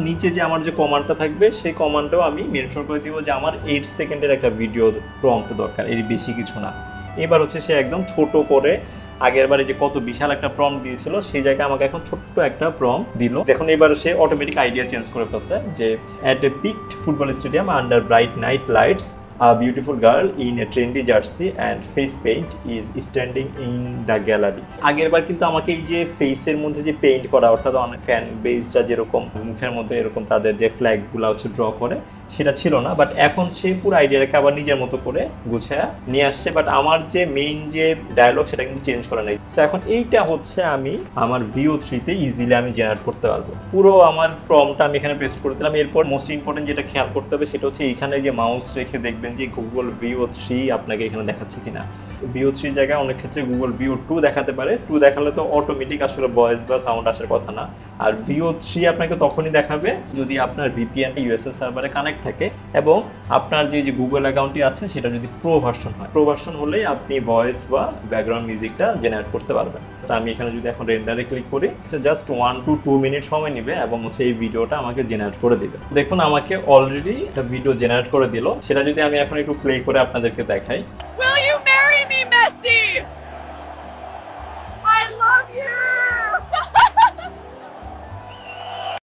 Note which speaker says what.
Speaker 1: নিচে যে আমার যে কমান্ডটা থাকবে সেই কমান্ডটাও আমি মেনশন করে দিব যে আমার 8 সেকেন্ডের একটা ভিডিও প্রম্পট দরকার, এর বেশি কিছু না। এবার হচ্ছে সে একদম ছোট করে আগের বারে যে কত বিশাল একটা প্রম্পট দিয়েছিল সেই জায়গায় আমাকে এখন ছোট্ট একটা প্রম্পট দিল। দেখুন এবার সে অটোমেটিক আইডিয়া চেঞ্জ করে ফেলছে যে at a picked football stadium under bright night lights a beautiful girl in a trendy jersey and face paint is standing in the gallery। আগেরবার কিন্তু আমাকে এই যে ফেসের মধ্যে যে পেইন্ট করা, অর্থাৎ অনেক ফ্যান বেসটা যেরকম মুখের মধ্যে এরকম তাদের যে ফ্ল্যাগগুলো হচ্ছে ড্র করে সেটা ছিল না, বাট এখন সে পুরো আইডিয়াটাকে আবার নিজের মতো করে গুছিয়ে নিয়ে আসছে। বাট আমার যে মেইন যে ডায়লগ সেটা কিন্তু চেঞ্জ করা নেই। সো এখন এইটা হচ্ছে আমি আমার VO3-তে ইজিলি আমি জেনারেট করতে পারবো। পুরো আমার প্রম্পটটা আমি এখানে পেস্ট করে দিলাম। এরপর মোস্ট ইম্পর্টেন্ট যেটা খেয়াল করতে হবে সেটা হচ্ছে এইখানে যে মাউস রেখে দেখবেন যে গুগল VO3 আপনাকে এখানে দেখাচ্ছে কিনা। VO3 জায়গায় অনেক ক্ষেত্রে গুগল VO2 দেখাতে পারে। 2 দেখালে তো অটোমেটিক আসলে ভয়েস বা সাউন্ড আসার কথা না। আর VO3 আপনাকে তখনই দেখাবে যদি আপনার VPN ইউএসএ সার্ভারে কানেক্ট থাকে এবং আপনার যে গুগল অ্যাকাউন্টটি আছে সেটা যদি প্রো ভার্সন হয়। প্রো ভার্সন হলেই আপনি ভয়েস বা ব্যাকগ্রাউন্ড মিউজিকটা জেনারেট করতে পারবেন। আমি এখানে যদি এখন রেন্ডারে ক্লিক করি, জাস্ট 1 to 2 মিনিট সময় নেবে এবং হচ্ছে এই ভিডিওটা আমাকে জেনারেট করে দিবে। দেখুন আমাকে অলরেডি একটা ভিডিও জেনারেট করে দিল। সেটা যদি আমি এখন একটু প্লে করে আপনাদেরকে দেখাই।